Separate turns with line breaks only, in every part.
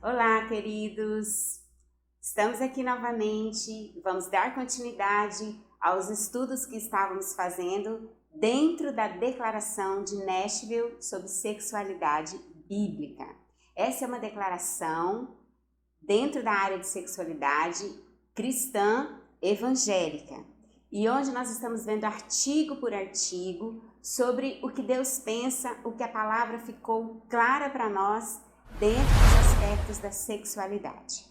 Olá, queridos! Estamos aqui novamente. Vamos dar continuidade aos estudos que estávamos fazendo dentro da Declaração de Nashville sobre sexualidade bíblica. Essa é uma declaração dentro da área de sexualidade cristã evangélica e onde nós estamos vendo artigo por artigo sobre o que Deus pensa, o que a palavra ficou clara para nós dentro dos aspectos da sexualidade.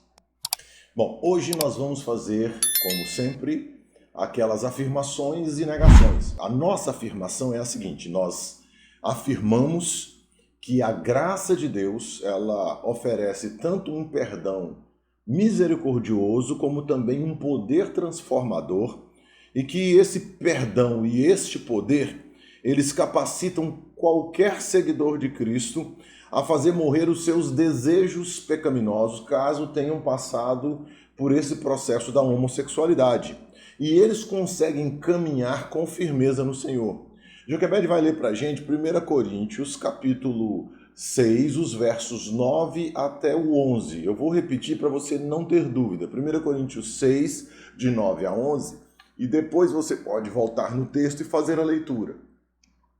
Bom, hoje nós vamos fazer, como sempre, aquelas afirmações e negações. A nossa afirmação é a seguinte: nós afirmamos que a graça de Deus, ela oferece tanto um perdão misericordioso como também um poder transformador, e que esse perdão e este poder, eles capacitam qualquer seguidor de Cristo a fazer morrer os seus desejos pecaminosos, caso tenham passado por esse processo da homossexualidade. E eles conseguem caminhar com firmeza no Senhor. Joquebed vai ler para a gente 1 Coríntios, capítulo 6, os versos 9 até o 11. Eu vou repetir para você não ter dúvida. 1 Coríntios 6, de 9 a 11, e depois você pode voltar no texto e fazer a leitura.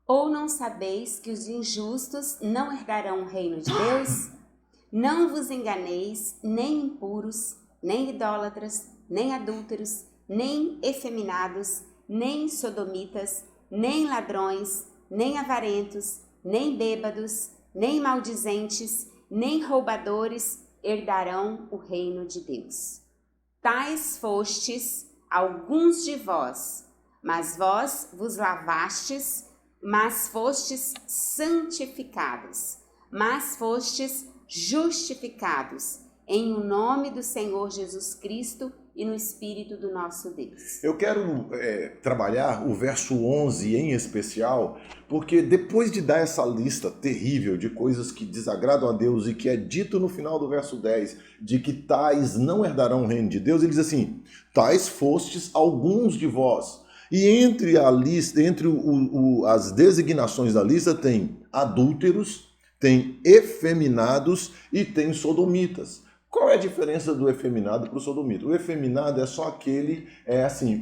Ou não sabeis que os injustos não herdarão o reino de Deus? Não vos enganeis, nem impuros, nem idólatras, nem adúlteros, nem efeminados, nem sodomitas, nem ladrões, nem avarentos, nem bêbados, nem maldizentes, nem roubadores herdarão o reino de Deus. Tais fostes alguns de vós, mas vós vos lavastes, mas fostes santificados, mas fostes justificados em o nome do Senhor Jesus Cristo e no Espírito do nosso Deus.
Eu quero trabalhar o verso 11 em especial, porque depois de dar essa lista terrível de coisas que desagradam a Deus e que é dito no final do verso 10, de que tais não herdarão o reino de Deus, ele diz assim: tais fostes alguns de vós. E entre a lista, as designações da lista, tem adúlteros, tem efeminados e tem sodomitas. Qual é a diferença do efeminado para o sodomita? O efeminado é só aquele,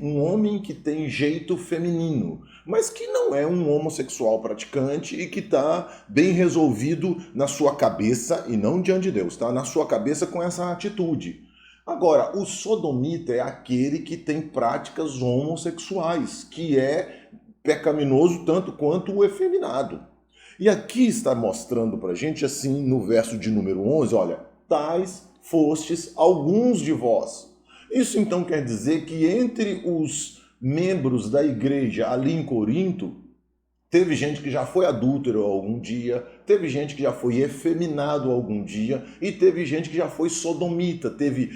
um homem que tem jeito feminino, mas que não é um homossexual praticante e que está bem resolvido na sua cabeça, e não diante de Deus, tá? Na sua cabeça com essa atitude. Agora, o sodomita é aquele que tem práticas homossexuais, que é pecaminoso tanto quanto o efeminado. E aqui está mostrando para a gente, assim, no verso de número 11, olha, tais fostes alguns de vós. Isso então quer dizer que entre os membros da igreja ali em Corinto, teve gente que já foi adúltero algum dia, teve gente que já foi efeminado algum dia e teve gente que já foi sodomita, teve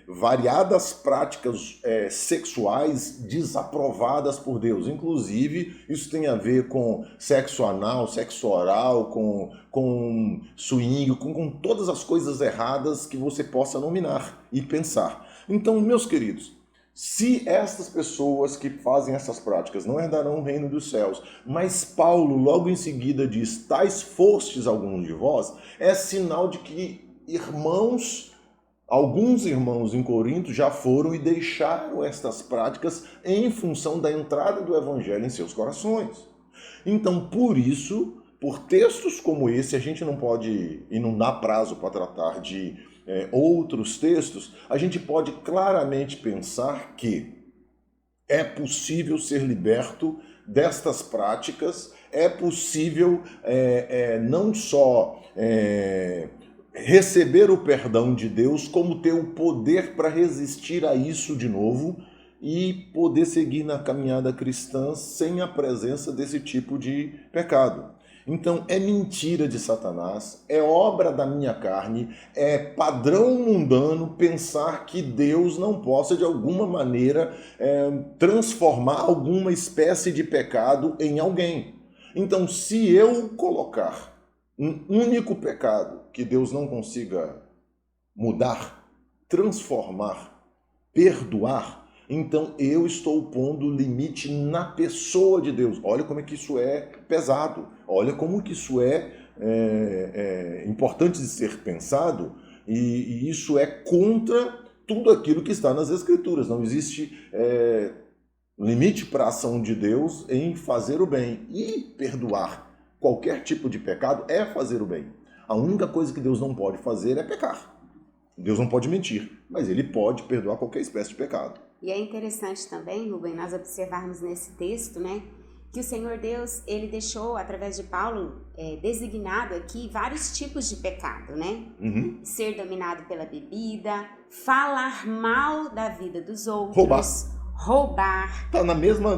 variadas práticas sexuais desaprovadas por Deus. Inclusive, isso tem a ver com sexo anal, sexo oral, com swing, com todas as coisas erradas que você possa nominar e pensar. Então, meus queridos, se estas pessoas que fazem essas práticas não herdarão o reino dos céus, mas Paulo logo em seguida diz, tais fostes alguns de vós, é sinal de que alguns irmãos em Corinto já foram e deixaram estas práticas em função da entrada do evangelho em seus corações. Então, por isso, por textos como esse, a gente não pode, e não dá prazo para tratar de outros textos, a gente pode claramente pensar que é possível ser liberto destas práticas, é possível não só receber o perdão de Deus, como ter o poder para resistir a isso de novo e poder seguir na caminhada cristã sem a presença desse tipo de pecado. Então, é mentira de Satanás, é obra da minha carne, é padrão mundano pensar que Deus não possa, de alguma maneira, transformar alguma espécie de pecado em alguém. Então, se eu colocar um único pecado que Deus não consiga mudar, transformar, perdoar, então eu estou pondo limite na pessoa de Deus. Olha como é que isso é pesado. Olha como que isso é importante de ser pensado, E isso é contra tudo aquilo que está nas Escrituras. Não existe limite para a ação de Deus em fazer o bem. E perdoar qualquer tipo de pecado é fazer o bem. A única coisa que Deus não pode fazer é pecar. Deus não pode mentir, mas Ele pode perdoar qualquer espécie de pecado.
E é interessante também, Rubem, nós observarmos nesse texto, né, que o Senhor Deus, Ele deixou, através de Paulo, designado aqui vários tipos de pecado, né?
Uhum.
Ser dominado pela bebida, falar mal da vida dos outros, roubar.
Está no mesmo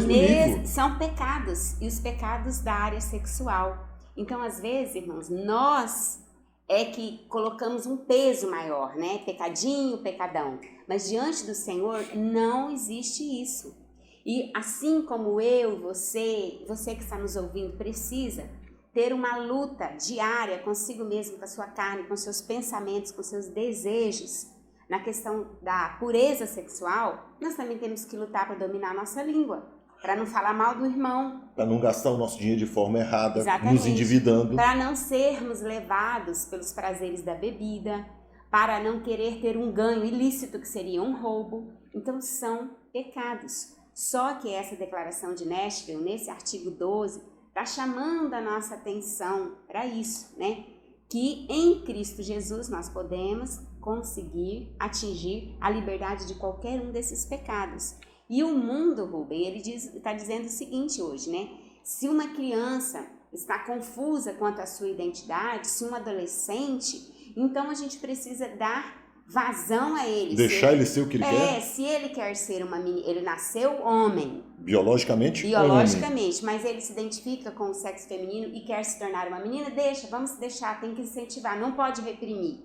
nível.
São pecados, e os pecados da área sexual. Então, às vezes, irmãos, nós é que colocamos um peso maior, né? Pecadinho, pecadão. Mas diante do Senhor não existe isso. E assim como eu, você que está nos ouvindo, precisa ter uma luta diária consigo mesmo, com a sua carne, com seus pensamentos, com seus desejos, na questão da pureza sexual, nós também temos que lutar para dominar a nossa língua, para não falar mal do irmão.
Para não gastar o nosso dinheiro de forma errada,
Exatamente.
Nos endividando.
Para não sermos levados pelos prazeres da bebida, para não querer ter um ganho ilícito, que seria um roubo. Então, são pecados. Só que essa declaração de Nashville, nesse artigo 12, está chamando a nossa atenção para isso, né? Que em Cristo Jesus nós podemos conseguir atingir a liberdade de qualquer um desses pecados. E o mundo, Rubem, ele está dizendo o seguinte hoje, né? Se uma criança está confusa quanto à sua identidade, se um adolescente, então a gente precisa dar vazão a ele.
Deixar ele ser o que ele quer?
Se ele quer ser uma menina, ele nasceu homem.
Biologicamente,
homem. Mas ele se identifica com o sexo feminino e quer se tornar uma menina, vamos deixar, tem que incentivar, não pode reprimir.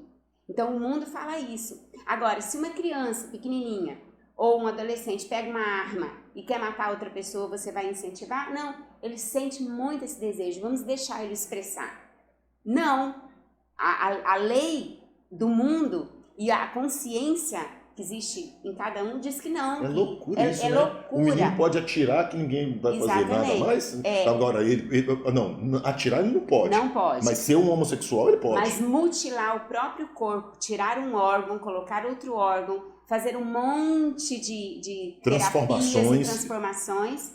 Então o mundo fala isso. Agora, se uma criança pequenininha ou um adolescente pega uma arma e quer matar outra pessoa, você vai incentivar? Não, ele sente muito esse desejo, vamos deixar ele expressar. Não, a lei do mundo e a consciência que existe em cada um diz que não.
É loucura isso, né?
Loucura.
O menino pode atirar que ninguém vai fazer nada mais. Agora, atirar ele não pode.
Não pode.
Mas ser um homossexual ele pode.
Mas mutilar o próprio corpo, tirar um órgão, colocar outro órgão, fazer um monte de terapias e transformações.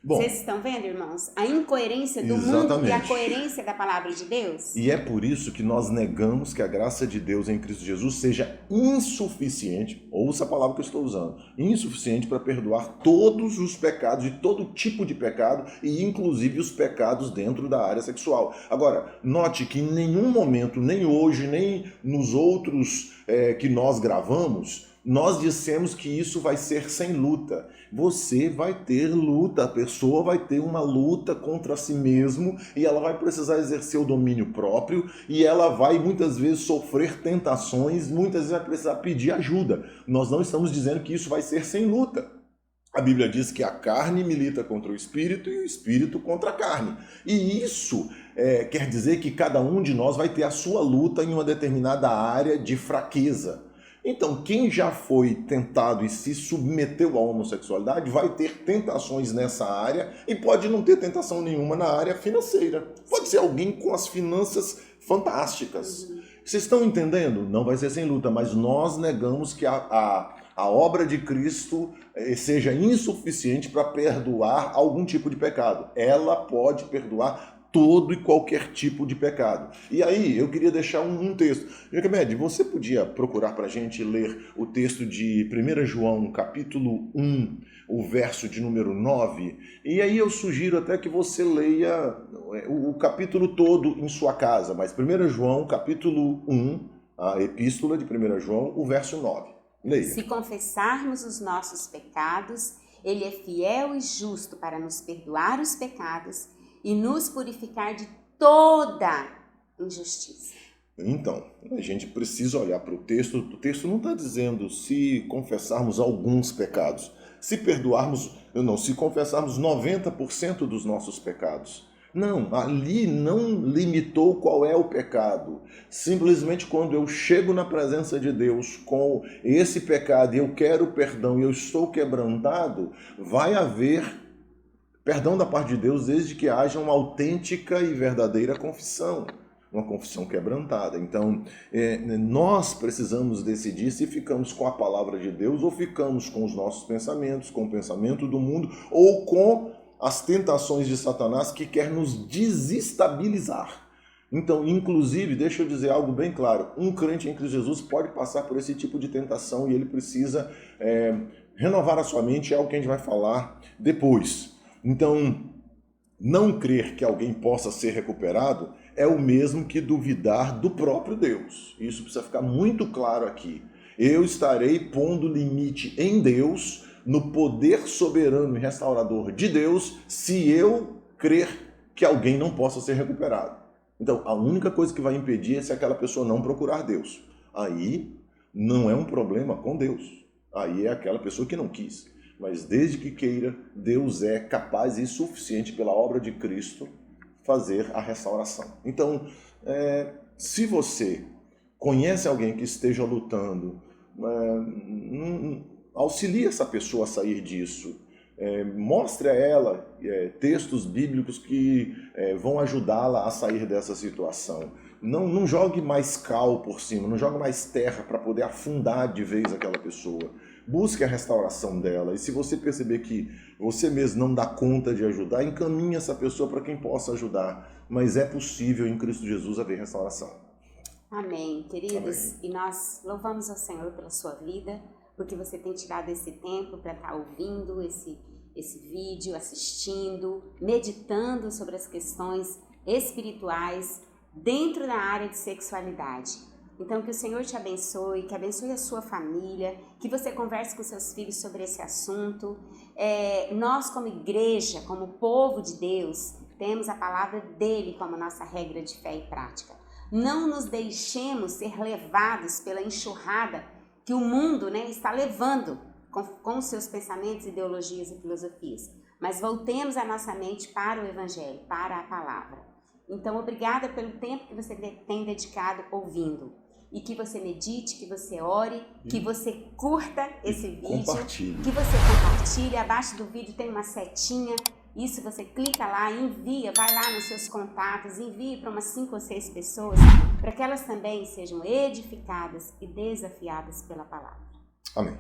Bom,
vocês estão vendo, irmãos? A incoerência do mundo e a coerência da palavra de Deus?
E é por isso que nós negamos que a graça de Deus em Cristo Jesus seja insuficiente, ouça a palavra que eu estou usando, insuficiente para perdoar todos os pecados, de todo tipo de pecado, e inclusive os pecados dentro da área sexual. Agora, note que em nenhum momento, nem hoje, nem nos outros que nós gravamos, nós dissemos que isso vai ser sem luta. Você vai ter luta, a pessoa vai ter uma luta contra si mesmo e ela vai precisar exercer o domínio próprio e ela vai muitas vezes sofrer tentações, muitas vezes vai precisar pedir ajuda. Nós não estamos dizendo que isso vai ser sem luta. A Bíblia diz que a carne milita contra o espírito e o espírito contra a carne. E isso quer dizer que cada um de nós vai ter a sua luta em uma determinada área de fraqueza. Então, quem já foi tentado e se submeteu à homossexualidade vai ter tentações nessa área e pode não ter tentação nenhuma na área financeira. Pode ser alguém com as finanças fantásticas. Vocês estão entendendo? Não vai ser sem luta, mas nós negamos que a obra de Cristo seja insuficiente para perdoar algum tipo de pecado. Ela pode perdoar todo e qualquer tipo de pecado. E aí, eu queria deixar um texto. Jacomed, você podia procurar para a gente ler o texto de 1 João, capítulo 1, o verso de número 9? E aí eu sugiro até que você leia o capítulo todo em sua casa, mas 1 João, capítulo 1, a epístola de 1 João, o verso 9. Leia.
Se confessarmos os nossos pecados, Ele é fiel e justo para nos perdoar os pecados e nos purificar de toda injustiça.
Então, a gente precisa olhar para o texto. O texto não está dizendo se confessarmos alguns pecados. Se confessarmos 90% dos nossos pecados. Não, ali não limitou qual é o pecado. Simplesmente quando eu chego na presença de Deus com esse pecado e eu quero perdão e eu estou quebrantado, vai haver perdão da parte de Deus desde que haja uma autêntica e verdadeira confissão. uma confissão quebrantada. Então, nós precisamos decidir se ficamos com a palavra de Deus ou ficamos com os nossos pensamentos, com o pensamento do mundo ou com as tentações de Satanás que quer nos desestabilizar. Então, inclusive, deixa eu dizer algo bem claro, um crente em Cristo Jesus pode passar por esse tipo de tentação e ele precisa renovar a sua mente, é algo que a gente vai falar depois. Então, não crer que alguém possa ser recuperado é o mesmo que duvidar do próprio Deus. Isso precisa ficar muito claro aqui. Eu estarei pondo limite em Deus, no poder soberano e restaurador de Deus, se eu crer que alguém não possa ser recuperado. Então, a única coisa que vai impedir é se aquela pessoa não procurar Deus. Aí não é um problema com Deus. Aí é aquela pessoa que não quis. Mas desde que queira, Deus é capaz e suficiente pela obra de Cristo fazer a restauração. Então, se você conhece alguém que esteja lutando, auxilie essa pessoa a sair disso. Mostre a ela textos bíblicos que vão ajudá-la a sair dessa situação. Não jogue mais cal por cima, não jogue mais terra para poder afundar de vez aquela pessoa. Busque a restauração dela. E se você perceber que você mesmo não dá conta de ajudar, encaminhe essa pessoa para quem possa ajudar. Mas é possível em Cristo Jesus haver restauração.
Amém, queridos.
Amém.
E nós louvamos ao Senhor pela sua vida, porque você tem tirado esse tempo para estar ouvindo esse vídeo, assistindo, meditando sobre as questões espirituais dentro da área de sexualidade. Então, que o Senhor te abençoe, que abençoe a sua família, que você converse com seus filhos sobre esse assunto. Nós, como igreja, como povo de Deus, temos a palavra dele como nossa regra de fé e prática. Não nos deixemos ser levados pela enxurrada que o mundo está levando com os seus pensamentos, ideologias e filosofias. Mas voltemos a nossa mente para o Evangelho, para a palavra. Então, obrigada pelo tempo que você tem dedicado ouvindo. E que você medite, que você ore, que você curta esse vídeo, que você compartilhe. Abaixo do vídeo tem uma setinha. Isso você clica lá, envia, vai lá nos seus contatos, envie para umas 5 ou 6 pessoas, para que elas também sejam edificadas e desafiadas pela palavra.
Amém.